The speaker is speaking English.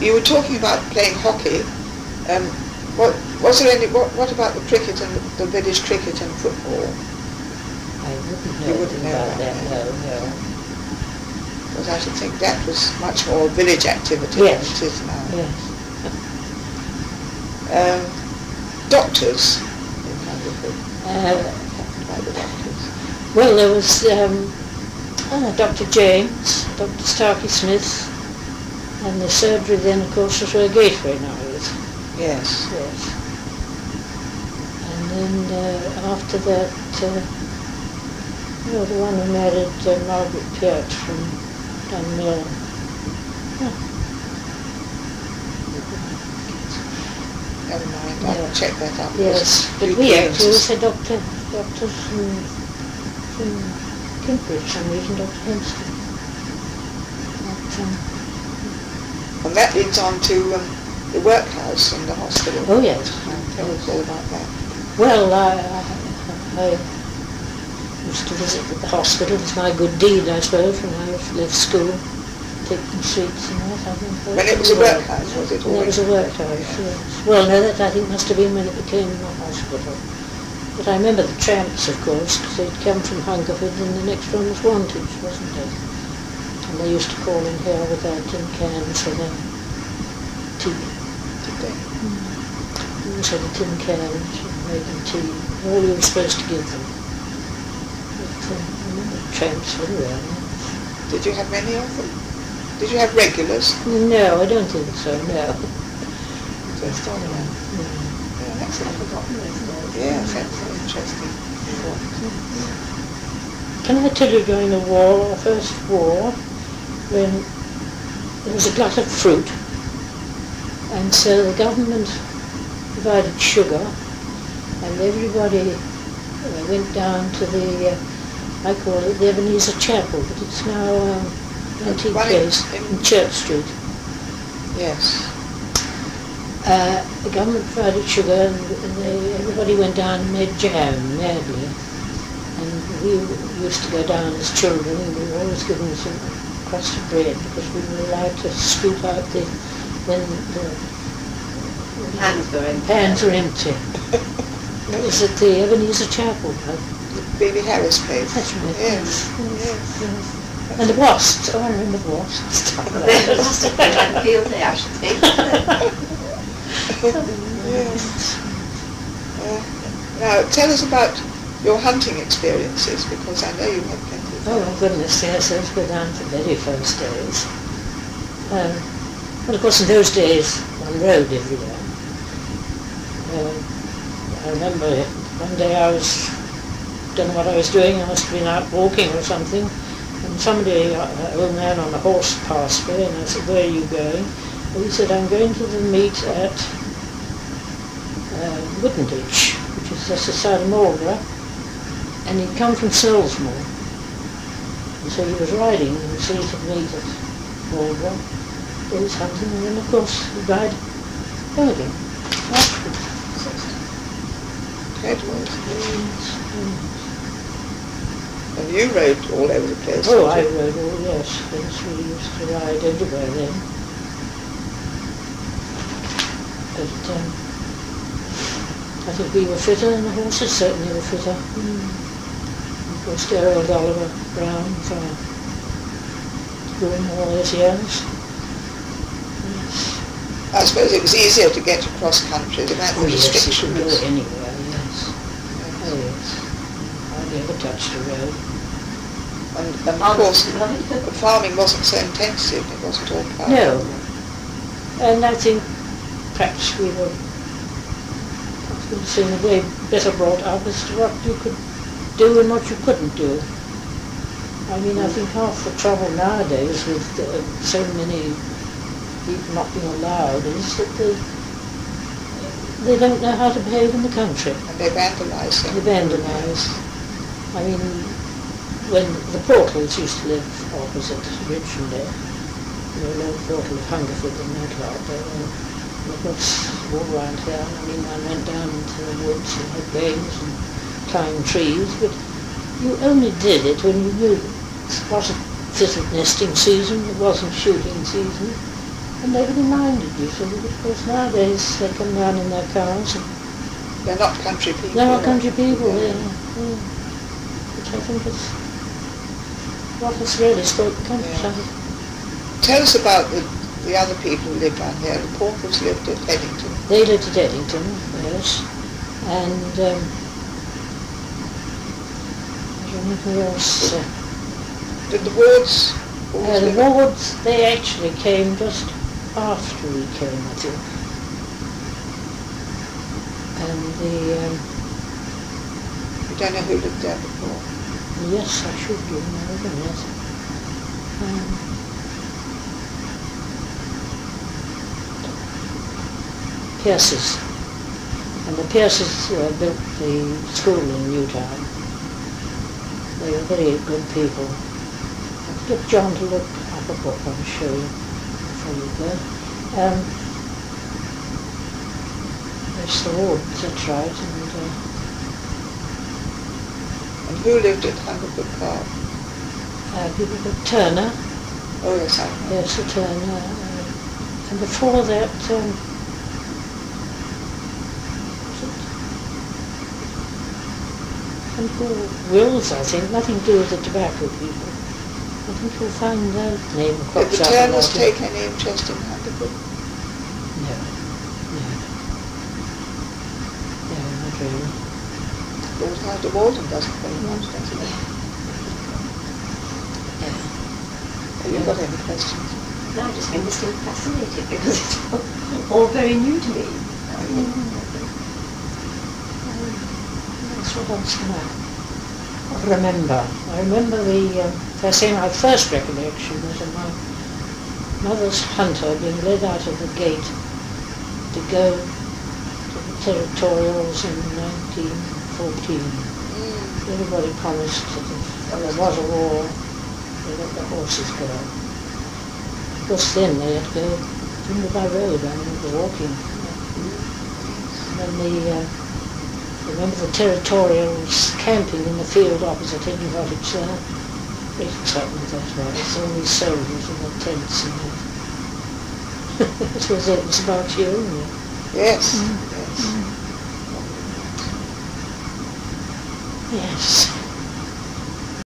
You were talking about playing hockey. Was there any? What about the cricket and the village cricket and football? I wouldn't know about that. No. Because I should think that was much more a village activity Yes. than it is now. Yes. Doctors in Hungerford. By the doctors. Well, there was Dr. James, Dr. Starkey Smith, and the surgery then, of course, was where Gateway now is. Yes. Yes. And then after that, the one who married Margaret Piat from Dunmill. Never mind, I'll check that up. Yes, but we actually also had doctors from Kingsbridge for some reason, Dr. Hempstead. And that leads on to the workhouse and the hospital. Oh yes. Tell us all about that. Well, I used to visit the hospital. It was my good deed, I suppose, when I left school, taking streets and that. When it was a workhouse, was it? When it was a workhouse, yes. Well, no, that I think must have been when it became a hospital. But I remember the tramps, of course, because they'd come from Hungerford and the next one was Wantage, wasn't it? And they used to call in here with their tin cans for their tea. Did they? We always had a tin can making tea. All you were supposed to give them. But I remember the tramps very well. Did you have many of them? Did you have regulars? No, I don't think so, no. Just on them. Yeah, that's not forgotten. Yes, that's very interesting. Can I tell you, during the war, the first war, when there was a glut of fruit, and so the government provided sugar, and everybody went down to the, I call it the Ebenezer Chapel, but it's now an antique place in Church Street. Yes. The government provided sugar, and everybody went down and made jam madly. And we used to go down as children, and we were always given some crust of bread because we were allowed to scoop out when the pans were empty. That was at the Ebenezer Chapel. Baby Harris place. That's right. Yes. Yes. And the wasps. Oh, I remember the wasps. They must have been on the field day, I should think. Yes. Now, tell us about your hunting experiences, because I know you had plenty of Oh my goodness, yes, those were down to the very first days. Well, of course, in those days, one rode everywhere. I remember one day I don't know what I was doing, I must have been out walking or something, and somebody, an old man on a horse passed me, and I said, "Where are you going?" And he said, "I'm going to the meet at Wittenditch, which is just outside of Marlborough," and he'd come from Silsmore. And so he was riding in the seat of meat at Marlborough. He was hunting, and then of course he'd ride home again afterwards. And you rode all over the place? Oh, I rode all, yes. Yes, we used to ride everywhere then. But I think we were fitter, and the horses certainly were fitter. Of course, dear old Oliver Brown for doing all those years. Yes. I suppose it was easier to get across country without the restrictions. Yes, you could go anywhere, yes. Oh, yes. Hardly ever touched a road. And of course, farming wasn't so intensive, it wasn't all about. No. And I think perhaps we were, in a way, better brought up as to what you could do and what you couldn't do. I mean, I think half the trouble nowadays with so many people not being allowed is that they don't know how to behave in the country. And they vandalise them. They vandalise. I mean, when the Portals used to live opposite originally, the old Portal of Hungerford and that lot, and of course, all around here, I mean, one went down into the woods and had games and climbed trees, but you only did it when you knew what isn't nesting season, it wasn't shooting season, and nobody minded you. So of course nowadays they come down in their cars. And They're not country people. they're not country people, Yeah. yeah. Which I think is what has really spoke the countryside. Tell us about the other people who lived down here. The Portals lived at Eddington. They lived at Eddington, yes, and I don't know who else. Did the Wards always The live at- Wards, they actually came just after we came, I think. And You don't know who lived there before? yes, I should do know them, yes. Pierces. And the Pierces built the school in Newtown. They were very good people. I'll get John to look up a book I'll show you before you go. There's the Wards, that's right. And who lived at Hungerford Park? People called Turner. Oh yes, I know. Yes, the Turner. And before that, Wills, I think, nothing to do with the tobacco people. I think you'll find that name Did crops the up a Turners lot. take any interest in Hungerford? No, not really. Lord Hyde Walden doesn't very much, does he? Have you got any questions? No, I just find this still fascinating because it's all very new to me. That's what else can I remember. I remember my first recollection was of my mother's hunter being led out of the gate to go to the territorials in 1914. Everybody promised that if there was a war, they let the horses go. Of course then they had to go timber by road, I remember walking. And then remember the territorials camping in the field opposite any cottage there. Great excitement that was. All these soldiers in the tents and that. It was about you, wasn't it? Yes, yes. Yes.